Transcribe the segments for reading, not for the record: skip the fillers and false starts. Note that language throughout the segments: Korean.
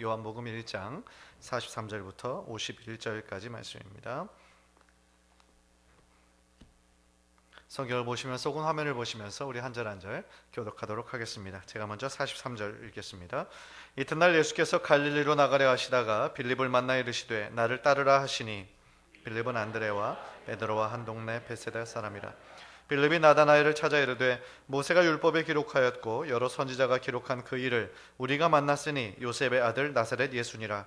요한복음 1장 43절부터 51절까지 말씀입니다. 성경을 보시면서 혹은 화면을 보시면서 우리 한 절 한 절 교독하도록 하겠습니다. 제가 먼저 43절 읽겠습니다. 이튿날 예수께서 갈릴리로 나가려 하시다가 빌립을 만나 이르시되 나를 따르라 하시니 빌립은 안드레와 베드로와 한 동네 베세다 사람이라. 빌립이 나다나엘을 찾아 이르되 모세가 율법에 기록하였고 여러 선지자가 기록한 그 일을 우리가 만났으니 요셉의 아들 나사렛 예수니라.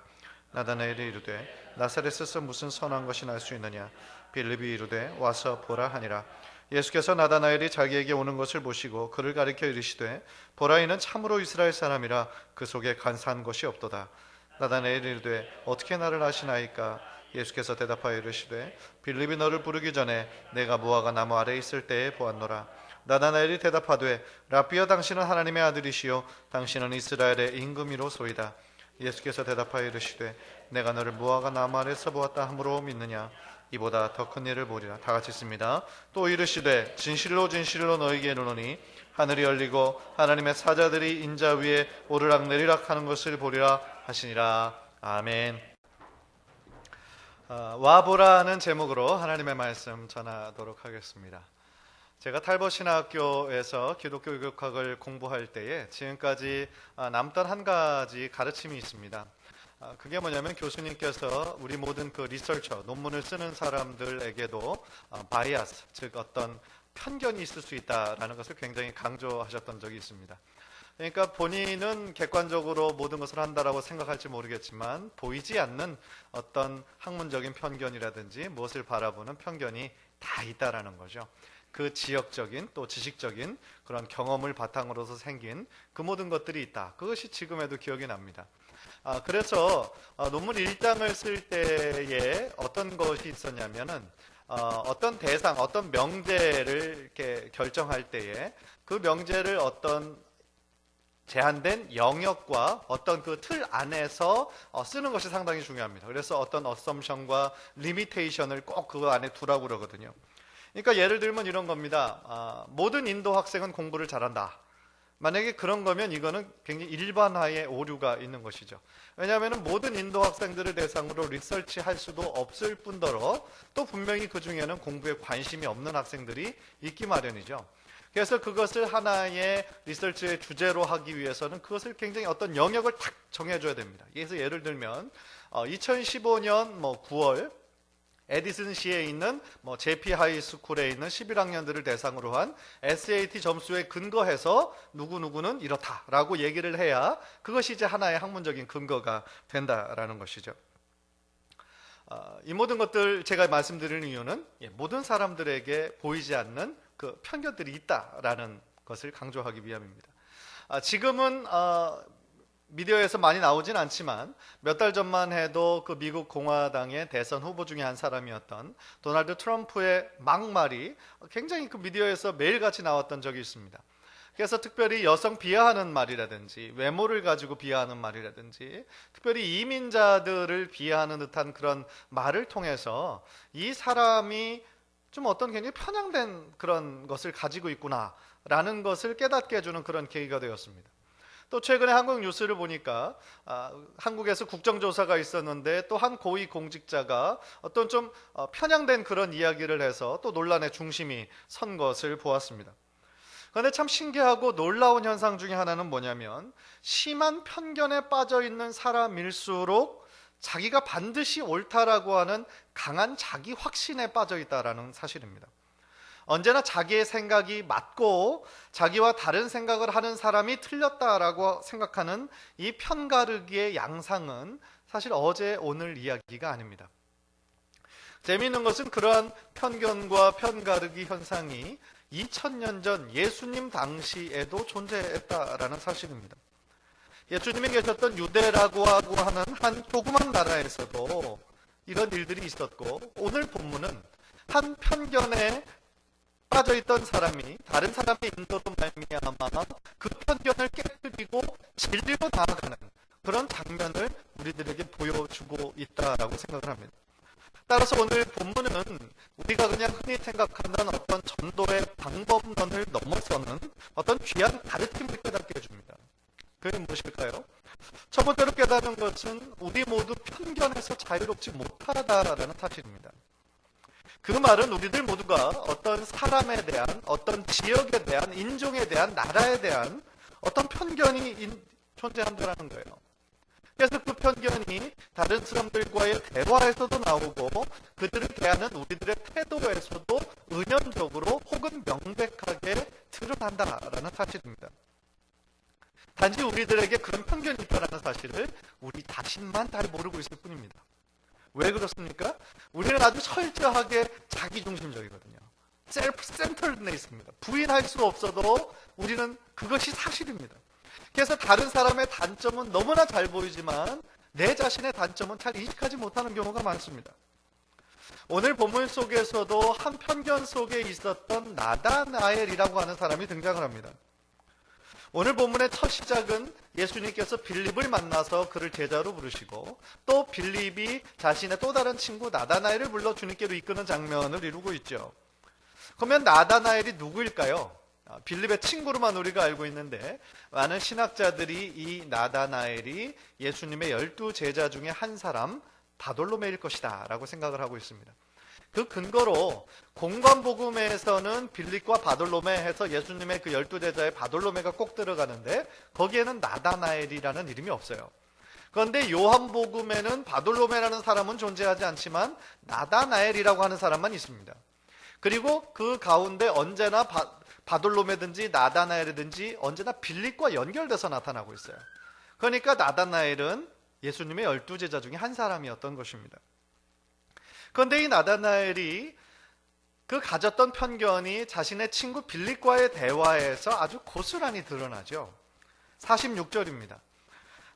나다나엘이 이르되 나사렛에서 무슨 선한 것이 날 수 있느냐. 빌립이 이르되 와서 보라 하니라. 예수께서 나다나엘이 자기에게 오는 것을 보시고 그를 가리켜 이르시되 보라 이는 참으로 이스라엘 사람이라 그 속에 간사한 것이 없도다. 나다나엘이 이르되 어떻게 나를 아시나이까. 예수께서 대답하여 이르시되 빌립이 너를 부르기 전에 내가 무화과 나무 아래에 있을 때에 보았노라. 나다나엘이 대답하되 라비여 당신은 하나님의 아들이시요 당신은 이스라엘의 임금이로소이다. 예수께서 대답하여 이르시되 내가 너를 무화과 나무 아래에서 보았다 함으로 믿느냐. 이보다 더 큰 일을 보리라. 다 같이 읽습니다. 또 이르시되 진실로 진실로 너희에게 이르노니 하늘이 열리고 하나님의 사자들이 인자 위에 오르락내리락 하는 것을 보리라 하시니라. 아멘. 와보라는 제목으로 하나님의 말씀 전하도록 하겠습니다. 제가 탈버 신학교에서 기독교 교육학을 공부할 때에 지금까지 남던 한 가지 가르침이 있습니다. 그게 뭐냐면 교수님께서 우리 모든 그 리서처, 논문을 쓰는 사람들에게도 바이아스, 즉 어떤 편견이 있을 수 있다라는 것을 굉장히 강조하셨던 적이 있습니다. 그러니까 본인은 객관적으로 모든 것을 한다라고 생각할지 모르겠지만 보이지 않는 어떤 학문적인 편견이라든지 무엇을 바라보는 편견이 다 있다라는 거죠. 그 지역적인 또 지식적인 그런 경험을 바탕으로서 생긴 그 모든 것들이 있다. 그것이 지금에도 기억이 납니다. 그래서 논문 1장을 쓸 때에 어떤 것이 있었냐면은 어떤 대상, 어떤 명제를 이렇게 결정할 때에 그 명제를 어떤 제한된 영역과 어떤 그 틀 안에서 쓰는 것이 상당히 중요합니다. 그래서 어떤 어썸션과 리미테이션을 꼭 그거 안에 두라고 그러거든요. 그러니까 예를 들면 이런 겁니다. 모든 인도 학생은 공부를 잘한다. 만약에 그런 거면 이거는 굉장히 일반화의 오류가 있는 것이죠. 왜냐하면 모든 인도 학생들을 대상으로 리서치할 수도 없을 뿐더러 또 분명히 그 중에는 공부에 관심이 없는 학생들이 있기 마련이죠. 그래서 그것을 하나의 리서치의 주제로 하기 위해서는 그것을 굉장히 어떤 영역을 딱 정해줘야 됩니다. 그래서 예를 들면 2015년 9월 에디슨시에 있는 JP 하이스쿨에 있는 11학년들을 대상으로 한 SAT 점수에 근거해서 누구누구는 이렇다라고 얘기를 해야 그것이 이제 하나의 학문적인 근거가 된다라는 것이죠. 이 모든 것들 제가 말씀드리는 이유는 모든 사람들에게 보이지 않는 그 편견들이 있다라는 것을 강조하기 위함입니다. 지금은 미디어에서 많이 나오진 않지만 몇 달 전만 해도 그 미국 공화당의 대선 후보 중에 한 사람이었던 도널드 트럼프의 막말이 굉장히 그 미디어에서 매일같이 나왔던 적이 있습니다. 그래서 특별히 여성 비하하는 말이라든지 외모를 가지고 비하하는 말이라든지 특별히 이민자들을 비하하는 듯한 그런 말을 통해서 이 사람이 좀 어떤 굉장히 편향된 그런 것을 가지고 있구나라는 것을 깨닫게 해주는 그런 계기가 되었습니다. 또 최근에 한국 뉴스를 보니까 한국에서 국정조사가 있었는데 또 한 고위 공직자가 어떤 좀 편향된 그런 이야기를 해서 또 논란의 중심이 선 것을 보았습니다. 그런데 참 신기하고 놀라운 현상 중에 하나는 뭐냐면 심한 편견에 빠져 있는 사람일수록 자기가 반드시 옳다라고 하는 강한 자기 확신에 빠져 있다라는 사실입니다. 언제나 자기의 생각이 맞고 자기와 다른 생각을 하는 사람이 틀렸다라고 생각하는 이 편가르기의 양상은 사실 어제 오늘 이야기가 아닙니다. 재미있는 것은 그러한 편견과 편가르기 현상이 2000년 전 예수님 당시에도 존재했다라는 사실입니다. 예수님이 계셨던 유대라고 하는 한 조그만 나라에서도 이런 일들이 있었고 오늘 본문은 한 편견에 빠져있던 사람이 다른 사람의 인도로 말미암아 그 편견을 깨뜨리고 진리로 나아가는 그런 장면을 우리들에게 보여주고 있다라고 생각을 합니다. 따라서 오늘 본문은 우리가 그냥 흔히 생각하는 어떤 전도의 방법론을 넘어서는 어떤 귀한 가르침을 깨닫게 해줍니다. 그게 무엇일까요? 첫 번째로 깨닫는 것은 우리 모두 편견에서 자유롭지 못하다라는 사실입니다. 그 말은 우리들 모두가 어떤 사람에 대한, 어떤 지역에 대한, 인종에 대한, 나라에 대한 어떤 편견이 존재한다는 거예요. 그래서 그 편견이 다른 사람들과의 대화에서도 나오고 그들을 대하는 우리들의 태도에서도 은연적으로 혹은 명백하게 드러난다라는 사실입니다. 단지 우리들에게 그런 편견이 있다는 사실을 우리 자신만 잘 모르고 있을 뿐입니다. 왜 그렇습니까? 우리는 아주 철저하게 자기중심적이거든요. 셀프-센터드에 있습니다. 부인할 수 없어도 우리는 그것이 사실입니다. 그래서 다른 사람의 단점은 너무나 잘 보이지만 내 자신의 단점은 잘 인식하지 못하는 경우가 많습니다. 오늘 본문 속에서도 한 편견 속에 있었던 나다나엘이라고 하는 사람이 등장을 합니다. 오늘 본문의 첫 시작은 예수님께서 빌립을 만나서 그를 제자로 부르시고 또 빌립이 자신의 또 다른 친구 나다나엘을 불러 주님께로 이끄는 장면을 이루고 있죠. 그러면 나다나엘이 누구일까요? 빌립의 친구로만 우리가 알고 있는데 많은 신학자들이 이 나다나엘이 예수님의 12제자 중에 한 사람 바돌로메일 것이다 라고 생각을 하고 있습니다. 그 근거로 공관복음에서는 빌립과 바돌로메 해서 예수님의 그 12제자의 바돌로메가 꼭 들어가는데 거기에는 나다나엘이라는 이름이 없어요. 그런데 요한복음에는 바돌로메라는 사람은 존재하지 않지만 나다나엘이라고 하는 사람만 있습니다. 그리고 그 가운데 언제나 바돌로메든지 나다나엘이든지 언제나 빌립과 연결돼서 나타나고 있어요. 그러니까 나다나엘은 예수님의 12제자 중에 한 사람이었던 것입니다. 그런데 이 나다나엘이 그 가졌던 편견이 자신의 친구 빌립과의 대화에서 아주 고스란히 드러나죠. 46절입니다.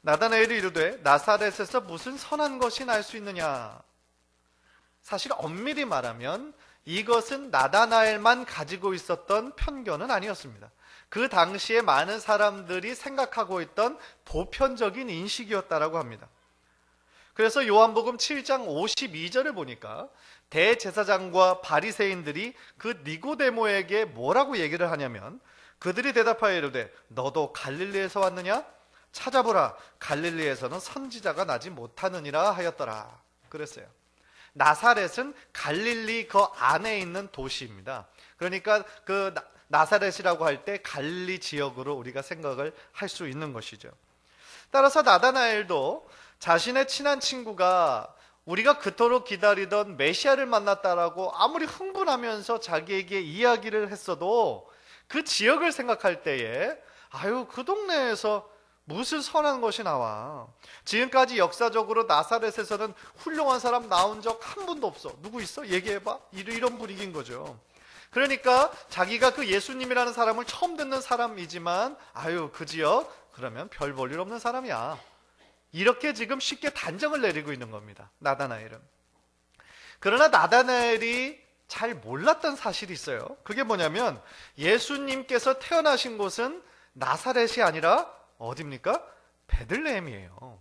나다나엘이 이르되 나사렛에서 무슨 선한 것이 날 수 있느냐. 사실 엄밀히 말하면 이것은 나다나엘만 가지고 있었던 편견은 아니었습니다. 그 당시에 많은 사람들이 생각하고 있던 보편적인 인식이었다라고 합니다. 그래서 요한복음 7장 52절을 보니까 대제사장과 바리새인들이 그 니고데모에게 뭐라고 얘기를 하냐면 그들이 대답하여 이르되 너도 갈릴리에서 왔느냐? 찾아보라 갈릴리에서는 선지자가 나지 못하느니라 하였더라. 그랬어요. 나사렛은 갈릴리 그 안에 있는 도시입니다. 그러니까 그 나사렛이라고 할 때 갈릴리 지역으로 우리가 생각을 할 수 있는 것이죠. 따라서 나다나엘도 자신의 친한 친구가 우리가 그토록 기다리던 메시아를 만났다라고 아무리 흥분하면서 자기에게 이야기를 했어도 그 지역을 생각할 때에 그 동네에서 무슨 선한 것이 나와. 지금까지 역사적으로 나사렛에서는 훌륭한 사람 나온 적 한 분도 없어. 누구 있어? 얘기해봐. 이런 분위기인 거죠. 그러니까 자기가 그 예수님이라는 사람을 처음 듣는 사람이지만 그 지역 그러면 별 볼 일 없는 사람이야. 이렇게 지금 쉽게 단정을 내리고 있는 겁니다. 나다나엘은. 그러나 나다나엘이 잘 몰랐던 사실이 있어요. 그게 뭐냐면 예수님께서 태어나신 곳은 나사렛이 아니라 어디입니까? 베들레헴이에요.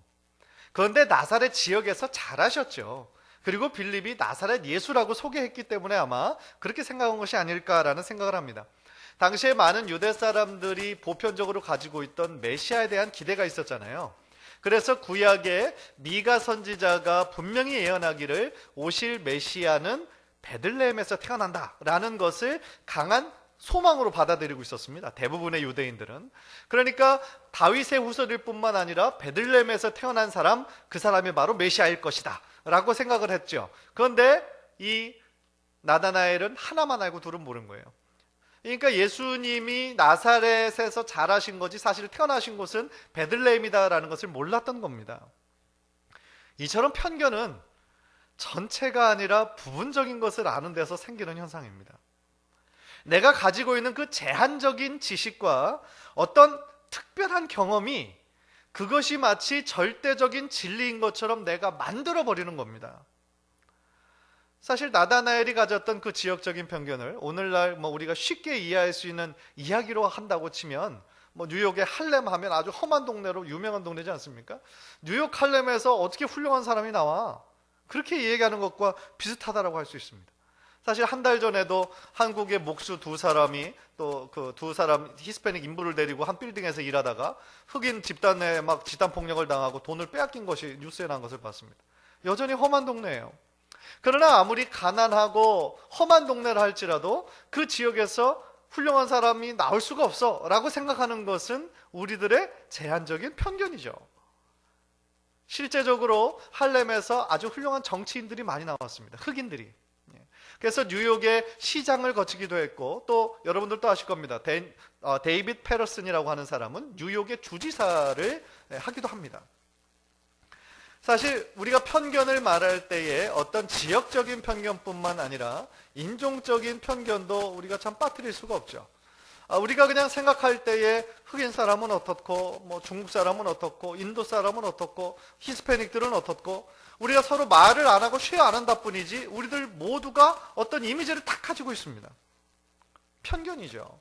그런데 나사렛 지역에서 자라셨죠. 그리고 빌립이 나사렛 예수라고 소개했기 때문에 아마 그렇게 생각한 것이 아닐까라는 생각을 합니다. 당시에 많은 유대 사람들이 보편적으로 가지고 있던 메시아에 대한 기대가 있었잖아요. 그래서 구약의 미가 선지자가 분명히 예언하기를 오실 메시아는 베들레헴에서 태어난다라는 것을 강한 소망으로 받아들이고 있었습니다. 대부분의 유대인들은. 그러니까 다윗의 후손일 뿐만 아니라 베들레헴에서 태어난 사람, 그 사람이 바로 메시아일 것이다 라고 생각을 했죠. 그런데 이 나다나엘은 하나만 알고 둘은 모르는 거예요. 그러니까 예수님이 나사렛에서 자라신 거지 사실 태어나신 곳은 베들레헴이다라는 것을 몰랐던 겁니다. 이처럼 편견은 전체가 아니라 부분적인 것을 아는 데서 생기는 현상입니다. 내가 가지고 있는 그 제한적인 지식과 어떤 특별한 경험이 그것이 마치 절대적인 진리인 것처럼 내가 만들어버리는 겁니다. 사실 나다나엘이 가졌던 그 지역적인 편견을 오늘날 우리가 쉽게 이해할 수 있는 이야기로 한다고 치면 뉴욕의 할렘 하면 아주 험한 동네로 유명한 동네지 않습니까? 뉴욕 할렘에서 어떻게 훌륭한 사람이 나와? 그렇게 얘기하는 것과 비슷하다라고 할 수 있습니다. 사실 한 달 전에도 한국의 목수 두 사람이 또 그 두 사람 히스패닉 인부를 데리고 한 빌딩에서 일하다가 흑인 집단에 막 집단 폭력을 당하고 돈을 빼앗긴 것이 뉴스에 난 것을 봤습니다. 여전히 험한 동네예요. 그러나 아무리 가난하고 험한 동네를 할지라도 그 지역에서 훌륭한 사람이 나올 수가 없어 라고 생각하는 것은 우리들의 제한적인 편견이죠. 실제적으로 할렘에서 아주 훌륭한 정치인들이 많이 나왔습니다. 흑인들이. 그래서 뉴욕의 시장을 거치기도 했고, 또 여러분들도 아실 겁니다. 데이빗 페러슨이라고 하는 사람은 뉴욕의 주지사를 하기도 합니다. 사실 우리가 편견을 말할 때에 어떤 지역적인 편견뿐만 아니라 인종적인 편견도 우리가 참 빠뜨릴 수가 없죠. 우리가 그냥 생각할 때에 흑인 사람은 어떻고, 뭐 중국 사람은 어떻고, 인도 사람은 어떻고, 히스패닉들은 어떻고, 우리가 서로 말을 안 하고 쉐어 안 한다 뿐이지 우리들 모두가 어떤 이미지를 다 가지고 있습니다. 편견이죠.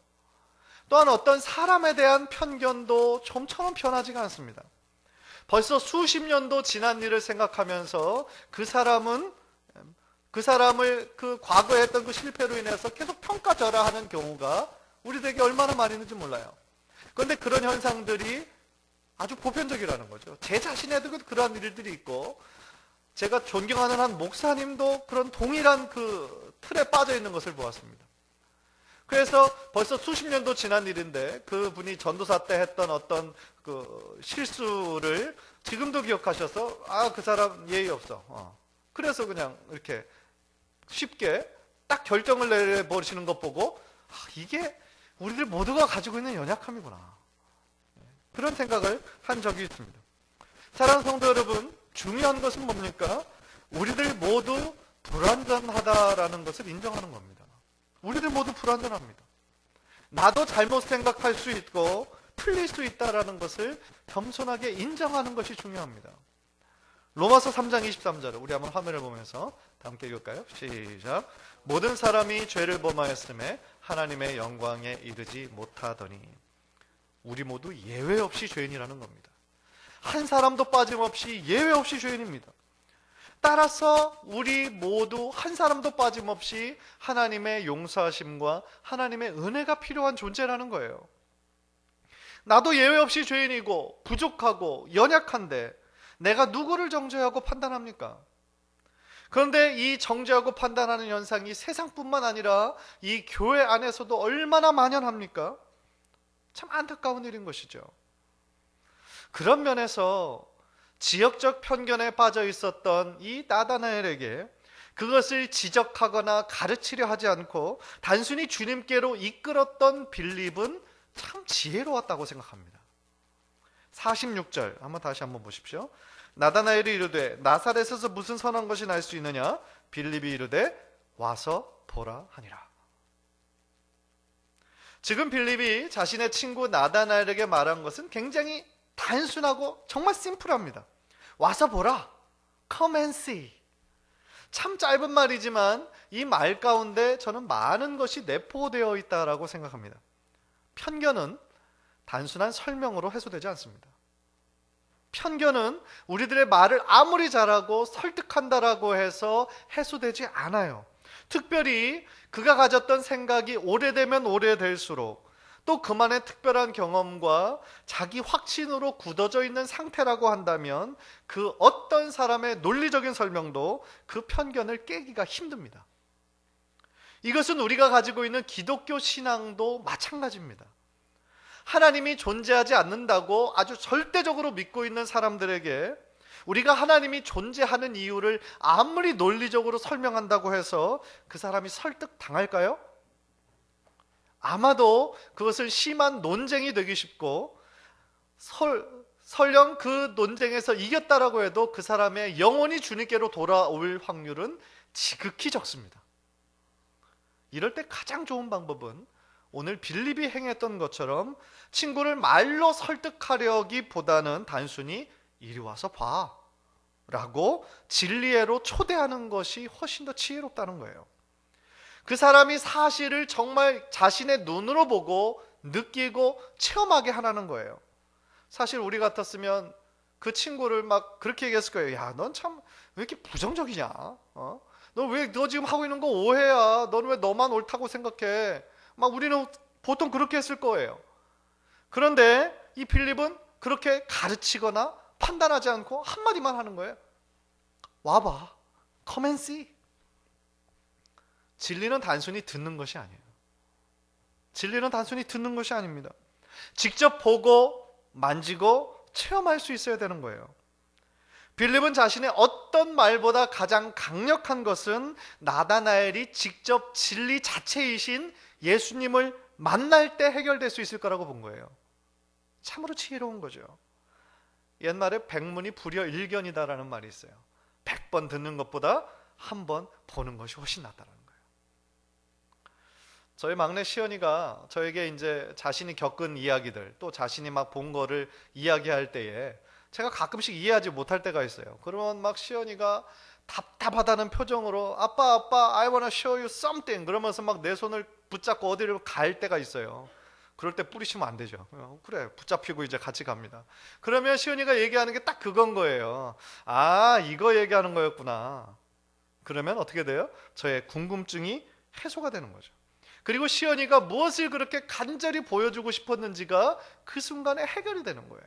또한 어떤 사람에 대한 편견도 좀처럼 변하지가 않습니다. 벌써 수십 년도 지난 일을 생각하면서 그 사람을 그 과거에 했던 그 실패로 인해서 계속 평가절하하는 경우가 우리들에게 얼마나 많이 있는지 몰라요. 그런데 그런 현상들이 아주 보편적이라는 거죠. 제 자신에도 그러한 일들이 있고, 제가 존경하는 한 목사님도 그런 동일한 그 틀에 빠져 있는 것을 보았습니다. 그래서 벌써 수십 년도 지난 일인데 그분이 전도사 때 했던 어떤 그 실수를 지금도 기억하셔서 그 사람 예의 없어. 그래서 그냥 이렇게 쉽게 딱 결정을 내려버리시는 것 보고 이게 우리들 모두가 가지고 있는 연약함이구나. 그런 생각을 한 적이 있습니다. 사랑하는 성도 여러분, 중요한 것은 뭡니까? 우리들 모두 불완전하다라는 것을 인정하는 겁니다. 우리들 모두 불완전합니다. 나도 잘못 생각할 수 있고 틀릴 수 있다라는 것을 겸손하게 인정하는 것이 중요합니다. 로마서 3장 23절을 우리 한번 화면을 보면서 다 함께 읽을까요? 시작. 모든 사람이 죄를 범하였음에 하나님의 영광에 이르지 못하더니. 우리 모두 예외 없이 죄인이라는 겁니다. 한 사람도 빠짐없이 예외 없이 죄인입니다. 따라서 우리 모두 한 사람도 빠짐없이 하나님의 용서하심과 하나님의 은혜가 필요한 존재라는 거예요. 나도 예외 없이 죄인이고 부족하고 연약한데 내가 누구를 정죄하고 판단합니까? 그런데 이 정죄하고 판단하는 현상이 세상뿐만 아니라 이 교회 안에서도 얼마나 만연합니까? 참 안타까운 일인 것이죠. 그런 면에서 지역적 편견에 빠져 있었던 이 나다나엘에게 그것을 지적하거나 가르치려 하지 않고 단순히 주님께로 이끌었던 빌립은 참 지혜로웠다고 생각합니다. 46절 한번 다시 한번 보십시오. 나다나엘이 이르되 나사렛에서 무슨 선한 것이 날 수 있느냐? 빌립이 이르되 와서 보라 하니라. 지금 빌립이 자신의 친구 나다나엘에게 말한 것은 굉장히 단순하고 정말 심플합니다. 와서 보라. Come and see. 참 짧은 말이지만 이 말 가운데 저는 많은 것이 내포되어 있다라고 생각합니다. 편견은 단순한 설명으로 해소되지 않습니다. 편견은 우리들의 말을 아무리 잘하고 설득한다라고 해서 해소되지 않아요. 특별히 그가 가졌던 생각이 오래되면 오래될수록 또 그만의 특별한 경험과 자기 확신으로 굳어져 있는 상태라고 한다면 그 어떤 사람의 논리적인 설명도 그 편견을 깨기가 힘듭니다. 이것은 우리가 가지고 있는 기독교 신앙도 마찬가지입니다. 하나님이 존재하지 않는다고 아주 절대적으로 믿고 있는 사람들에게 우리가 하나님이 존재하는 이유를 아무리 논리적으로 설명한다고 해서 그 사람이 설득당할까요? 아마도 그것은 심한 논쟁이 되기 쉽고 설령 그 논쟁에서 이겼다라고 해도 그 사람의 영혼이 주님께로 돌아올 확률은 지극히 적습니다. 이럴 때 가장 좋은 방법은 오늘 빌립이 행했던 것처럼 친구를 말로 설득하려기보다는 단순히 이리 와서 봐 라고 진리애로 초대하는 것이 훨씬 더 지혜롭다는 거예요. 그 사람이 사실을 정말 자신의 눈으로 보고 느끼고 체험하게 하라는 거예요. 사실 우리 같았으면 그 친구를 막 그렇게 얘기했을 거예요. 야, 넌 참 왜 이렇게 부정적이냐? 너 지금 하고 있는 거 오해야. 너는 왜 너만 옳다고 생각해? 막 우리는 보통 그렇게 했을 거예요. 그런데 이 빌립은 그렇게 가르치거나 판단하지 않고 한마디만 하는 거예요. 와봐. Come and see. 진리는 단순히 듣는 것이 아니에요. 진리는 단순히 듣는 것이 아닙니다. 직접 보고 만지고 체험할 수 있어야 되는 거예요. 빌립은 자신의 어떤 말보다 가장 강력한 것은 나다나엘이 직접 진리 자체이신 예수님을 만날 때 해결될 수 있을 거라고 본 거예요. 참으로 지혜로운 거죠. 옛말에 백문이 불여 일견이다라는 말이 있어요. 100번 듣는 것보다 한 번 보는 것이 훨씬 낫다는 거예요. 저희 막내 시연이가 저에게 이제 자신이 겪은 이야기들, 또 자신이 막 본 거를 이야기할 때에 제가 가끔씩 이해하지 못할 때가 있어요. 그러면 막 시연이가 답답하다는 표정으로 아빠 I wanna show you something 그러면서 막 내 손을 붙잡고 어디를 갈 때가 있어요. 그럴 때 뿌리치면 안 되죠. 그래, 붙잡히고 이제 같이 갑니다. 그러면 시연이가 얘기하는 게 딱 그건 거예요. 아, 이거 얘기하는 거였구나. 그러면 어떻게 돼요? 저의 궁금증이 해소가 되는 거죠. 그리고 시연이가 무엇을 그렇게 간절히 보여주고 싶었는지가 그 순간에 해결이 되는 거예요.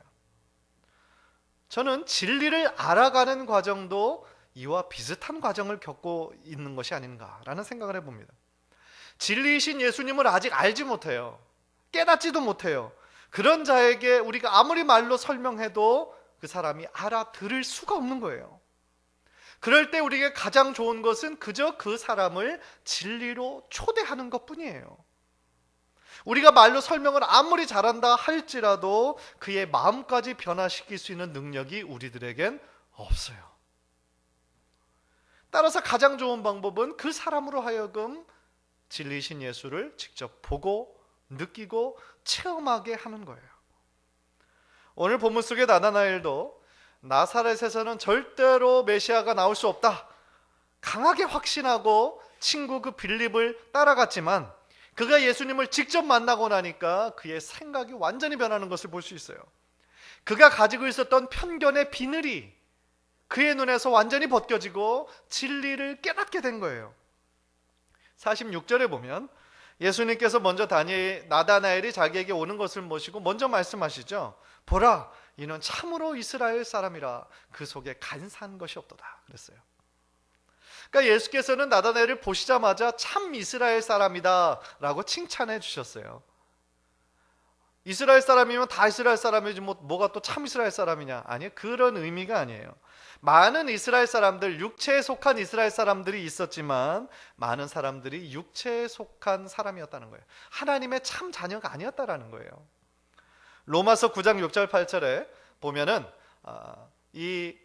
저는 진리를 알아가는 과정도 이와 비슷한 과정을 겪고 있는 것이 아닌가라는 생각을 해봅니다. 진리이신 예수님을 아직 알지 못해요. 깨닫지도 못해요. 그런 자에게 우리가 아무리 말로 설명해도 그 사람이 알아들을 수가 없는 거예요. 그럴 때 우리에게 가장 좋은 것은 그저 그 사람을 진리로 초대하는 것뿐이에요. 우리가 말로 설명을 아무리 잘한다 할지라도 그의 마음까지 변화시킬 수 있는 능력이 우리들에겐 없어요. 따라서 가장 좋은 방법은 그 사람으로 하여금 진리이신 예수를 직접 보고 느끼고 체험하게 하는 거예요. 오늘 본문 속의 나다나엘도 나사렛에서는 절대로 메시아가 나올 수 없다 강하게 확신하고 친구 그 빌립을 따라갔지만 그가 예수님을 직접 만나고 나니까 그의 생각이 완전히 변하는 것을 볼 수 있어요. 그가 가지고 있었던 편견의 비늘이 그의 눈에서 완전히 벗겨지고 진리를 깨닫게 된 거예요. 46절에 보면 예수님께서 먼저 나다나엘이 자기에게 오는 것을 모시고 먼저 말씀하시죠. 보라, 이는 참으로 이스라엘 사람이라 그 속에 간사한 것이 없도다 그랬어요. 그러니까 예수께서는 나다나엘을 보시자마자 참 이스라엘 사람이다 라고 칭찬해 주셨어요. 이스라엘 사람이면 다 이스라엘 사람이지 뭐가 또 참 이스라엘 사람이냐? 아니요, 그런 의미가 아니에요. 많은 이스라엘 사람들, 육체에 속한 이스라엘 사람들이 있었지만 많은 사람들이 육체에 속한 사람이었다는 거예요. 하나님의 참 자녀가 아니었다라는 거예요. 로마서 9장 6절 8절에 보면은 이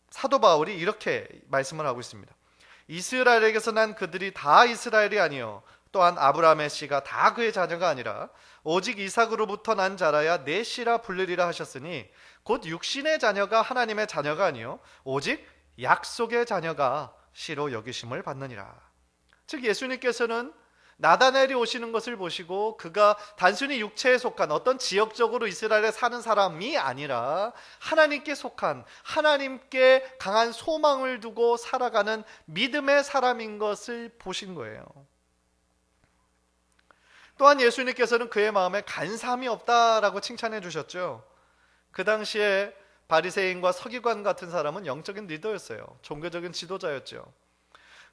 사도 바울이 이렇게 말씀을 하고 있습니다. 이스라엘에게서 난 그들이 다 이스라엘이 아니요 또한 아브라함의 씨가 다 그의 자녀가 아니라 오직 이삭으로부터 난 자라야 내 씨라 불리리라 하셨으니 곧 육신의 자녀가 하나님의 자녀가 아니요 오직 약속의 자녀가 씨로 여기심을 받느니라. 즉 예수님께서는 나다나엘이 오시는 것을 보시고 그가 단순히 육체에 속한 어떤 지역적으로 이스라엘에 사는 사람이 아니라 하나님께 속한 하나님께 강한 소망을 두고 살아가는 믿음의 사람인 것을 보신 거예요. 또한 예수님께서는 그의 마음에 간사함이 없다라고 칭찬해 주셨죠. 그 당시에 바리새인과 서기관 같은 사람은 영적인 리더였어요. 종교적인 지도자였죠.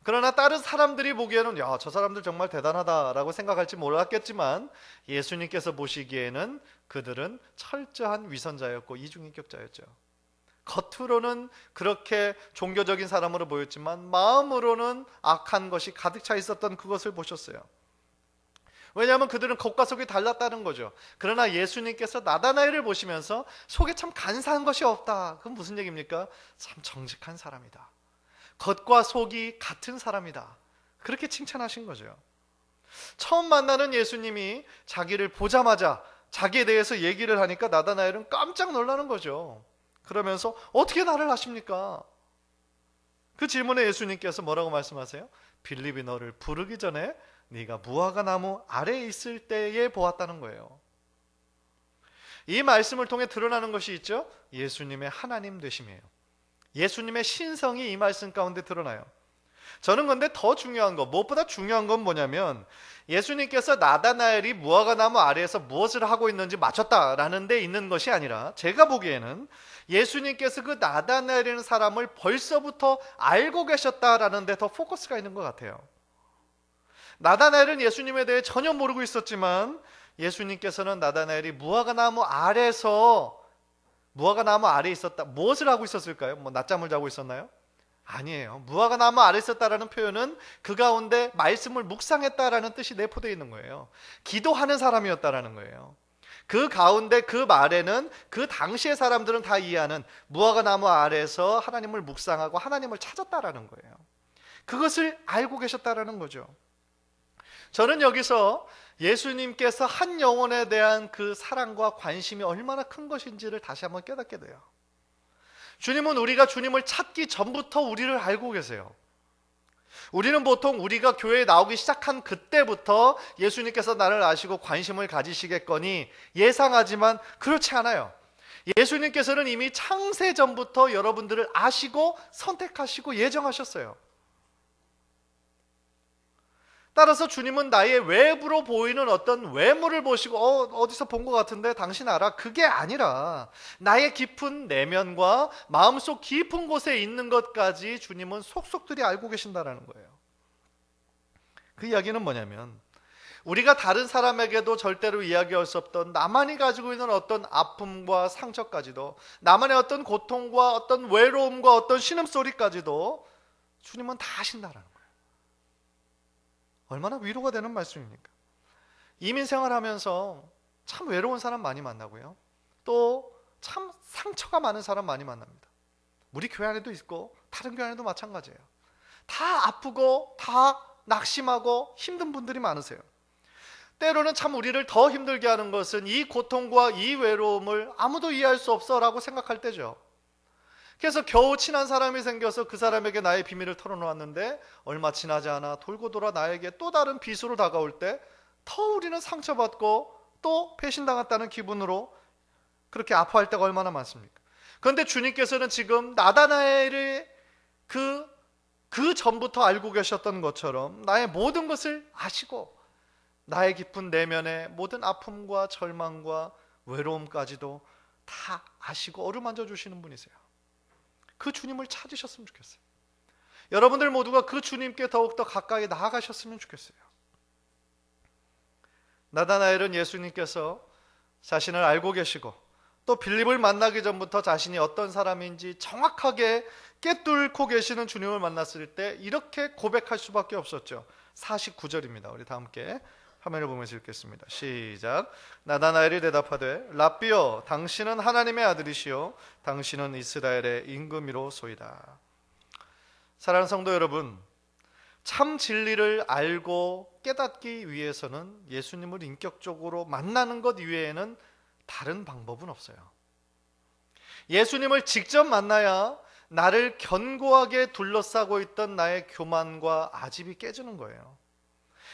그러나 다른 사람들이 보기에는 야, 저 사람들 정말 대단하다라고 생각할지 몰랐겠지만 예수님께서 보시기에는 그들은 철저한 위선자였고 이중인격자였죠. 겉으로는 그렇게 종교적인 사람으로 보였지만 마음으로는 악한 것이 가득 차 있었던 그것을 보셨어요. 왜냐하면 그들은 겉과 속이 달랐다는 거죠. 그러나 예수님께서 나다나엘을 보시면서 속에 참 간사한 것이 없다. 그건 무슨 얘기입니까? 참 정직한 사람이다. 겉과 속이 같은 사람이다. 그렇게 칭찬하신 거죠. 처음 만나는 예수님이 자기를 보자마자 자기에 대해서 얘기를 하니까 나다나엘은 깜짝 놀라는 거죠. 그러면서 어떻게 나를 아십니까? 그 질문에 예수님께서 뭐라고 말씀하세요? 빌립이 너를 부르기 전에 네가 무화과 나무 아래에 있을 때에 보았다는 거예요. 이 말씀을 통해 드러나는 것이 있죠. 예수님의 하나님 되심이에요. 예수님의 신성이 이 말씀 가운데 드러나요. 저는 근데 더 중요한 거, 무엇보다 중요한 건 뭐냐면 예수님께서 나다나엘이 무화과나무 아래에서 무엇을 하고 있는지 맞췄다라는 데 있는 것이 아니라, 제가 보기에는 예수님께서 그 나다나엘이라는 사람을 벌써부터 알고 계셨다라는 데 더 포커스가 있는 것 같아요. 나다나엘은 예수님에 대해 전혀 모르고 있었지만 예수님께서는 나다나엘이 무화과나무 아래에 있었다, 무엇을 하고 있었을까요? 낮잠을 자고 있었나요? 아니에요. 무화과나무 아래 있었다라는 표현은 그 가운데 말씀을 묵상했다라는 뜻이 내포되어 있는 거예요. 기도하는 사람이었다라는 거예요. 그 가운데 그 말에는 그 당시의 사람들은 다 이해하는 무화과나무 아래에서 하나님을 묵상하고 하나님을 찾았다라는 거예요. 그것을 알고 계셨다라는 거죠. 저는 여기서 예수님께서 한 영혼에 대한 그 사랑과 관심이 얼마나 큰 것인지를 다시 한번 깨닫게 돼요. 주님은 우리가 주님을 찾기 전부터 우리를 알고 계세요. 우리는 보통 우리가 교회에 나오기 시작한 그때부터 예수님께서 나를 아시고 관심을 가지시겠거니 예상하지만 그렇지 않아요. 예수님께서는 이미 창세 전부터 여러분들을 아시고 선택하시고 예정하셨어요. 따라서 주님은 나의 외부로 보이는 어떤 외모를 보시고 어디서 본 것 같은데 당신 알아? 그게 아니라 나의 깊은 내면과 마음속 깊은 곳에 있는 것까지 주님은 속속들이 알고 계신다는 거예요. 그 이야기는 뭐냐면 우리가 다른 사람에게도 절대로 이야기할 수 없던 나만이 가지고 있는 어떤 아픔과 상처까지도, 나만의 어떤 고통과 어떤 외로움과 어떤 신음소리까지도 주님은 다 아신다는 거예요. 얼마나 위로가 되는 말씀입니까? 이민생활하면서 참 외로운 사람 많이 만나고요. 또 참 상처가 많은 사람 많이 만납니다. 우리 교회 안에도 있고 다른 교회 안에도 마찬가지예요. 다 아프고 다 낙심하고 힘든 분들이 많으세요. 때로는 참 우리를 더 힘들게 하는 것은 이 고통과 이 외로움을 아무도 이해할 수 없어라고 생각할 때죠. 그래서 겨우 친한 사람이 생겨서 그 사람에게 나의 비밀을 털어놓았는데 얼마 지나지 않아 돌고 돌아 나에게 또 다른 빚으로 다가올 때 더 우리는 상처받고 또 배신당했다는 기분으로 그렇게 아파할 때가 얼마나 많습니까? 그런데 주님께서는 지금 나다나엘을 그 전부터 알고 계셨던 것처럼 나의 모든 것을 아시고 나의 깊은 내면의 모든 아픔과 절망과 외로움까지도 다 아시고 어루만져 주시는 분이세요. 그 주님을 찾으셨으면 좋겠어요. 여러분들 모두가 그 주님께 더욱더 가까이 나아가셨으면 좋겠어요. 나다나엘은 예수님께서 자신을 알고 계시고 또 빌립을 만나기 전부터 자신이 어떤 사람인지 정확하게 꿰뚫고 계시는 주님을 만났을 때 이렇게 고백할 수밖에 없었죠. 49절입니다. 우리 다 함께 화면을 보면서 읽겠습니다. 시작. 나다나엘이 대답하되 랍비여 당신은 하나님의 아들이시요 당신은 이스라엘의 임금이로소이다. 사랑하는 성도 여러분, 참 진리를 알고 깨닫기 위해서는 예수님을 인격적으로 만나는 것 이외에는 다른 방법은 없어요. 예수님을 직접 만나야 나를 견고하게 둘러싸고 있던 나의 교만과 아집이 깨지는 거예요.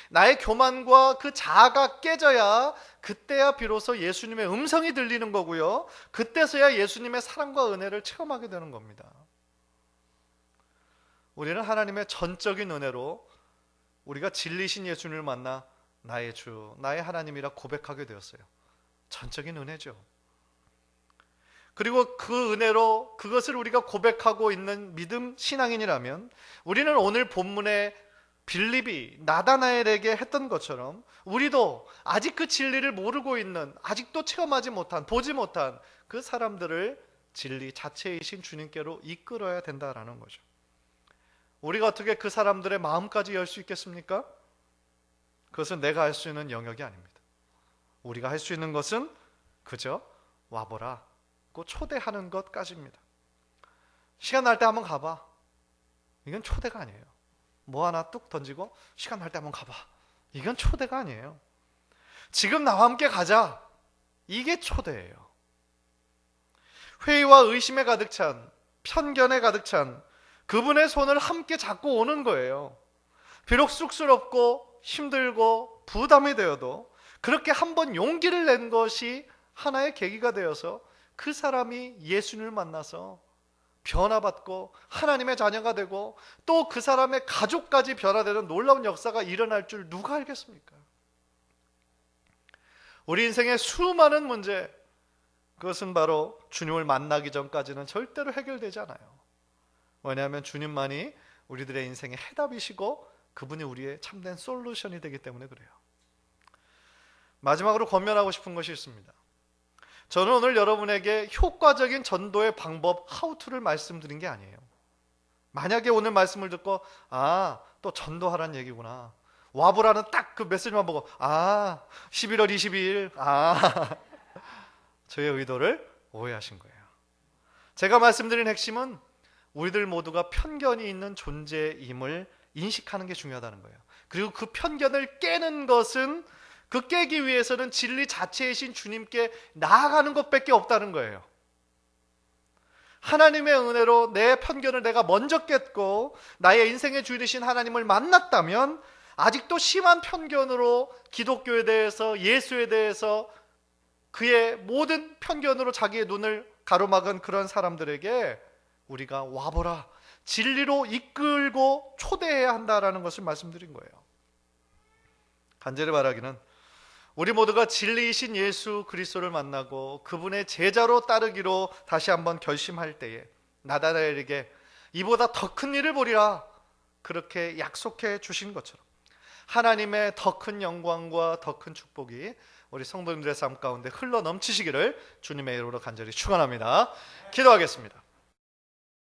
나의 교만과 그 자아가 깨져야 그때야 비로소 예수님의 음성이 들리는 거고요. 그때서야 예수님의 사랑과 은혜를 체험하게 되는 겁니다. 우리는 하나님의 전적인 은혜로 우리가 진리신 예수님을 만나 나의 주, 나의 하나님이라 고백하게 되었어요. 전적인 은혜죠. 그리고 그 은혜로 그것을 우리가 고백하고 있는 믿음 신앙인이라면 우리는 오늘 본문의 빌립이 나다나엘에게 했던 것처럼 우리도 아직 그 진리를 모르고 있는, 아직도 체험하지 못한, 보지 못한 그 사람들을 진리 자체이신 주님께로 이끌어야 된다라는 거죠. 우리가 어떻게 그 사람들의 마음까지 열 수 있겠습니까? 그것은 내가 할 수 있는 영역이 아닙니다. 우리가 할 수 있는 것은 그저 와보라 고 초대하는 것까지입니다. 시간 날 때 한번 가봐. 이건 초대가 아니에요. 뭐 하나 뚝 던지고 시간 날 때 한번 가봐. 이건 초대가 아니에요. 지금 나와 함께 가자. 이게 초대예요. 회의와 의심에 가득 찬, 편견에 가득 찬 그분의 손을 함께 잡고 오는 거예요. 비록 쑥스럽고 힘들고 부담이 되어도 그렇게 한번 용기를 낸 것이 하나의 계기가 되어서 그 사람이 예수님을 만나서 변화받고 하나님의 자녀가 되고 또 그 사람의 가족까지 변화되는 놀라운 역사가 일어날 줄 누가 알겠습니까? 우리 인생의 수많은 문제, 그것은 바로 주님을 만나기 전까지는 절대로 해결되지 않아요. 왜냐하면 주님만이 우리들의 인생의 해답이시고 그분이 우리의 참된 솔루션이 되기 때문에 그래요. 마지막으로 권면하고 싶은 것이 있습니다. 저는 오늘 여러분에게 효과적인 전도의 방법, 하우투를 말씀드린 게 아니에요. 만약에 오늘 말씀을 듣고 또 전도하라는 얘기구나, 와보라는 딱 그 메시지만 보고 11월 22일 저의 의도를 오해하신 거예요. 제가 말씀드린 핵심은 우리들 모두가 편견이 있는 존재임을 인식하는 게 중요하다는 거예요. 그리고 그 편견을 깨는 것은, 그 깨기 위해서는 진리 자체이신 주님께 나아가는 것밖에 없다는 거예요. 하나님의 은혜로 내 편견을 내가 먼저 깼고 나의 인생의 주인이신 하나님을 만났다면, 아직도 심한 편견으로 기독교에 대해서, 예수에 대해서 그의 모든 편견으로 자기의 눈을 가로막은 그런 사람들에게 우리가 와보라, 진리로 이끌고 초대해야 한다라는 것을 말씀드린 거예요. 간절히 바라기는 우리 모두가 진리이신 예수 그리스도를 만나고 그분의 제자로 따르기로 다시 한번 결심할 때에 나다나엘에게 이보다 더 큰 일을 보리라 그렇게 약속해 주신 것처럼 하나님의 더 큰 영광과 더 큰 축복이 우리 성도님들의 삶 가운데 흘러 넘치시기를 주님의 이름으로 간절히 축원합니다. 기도하겠습니다.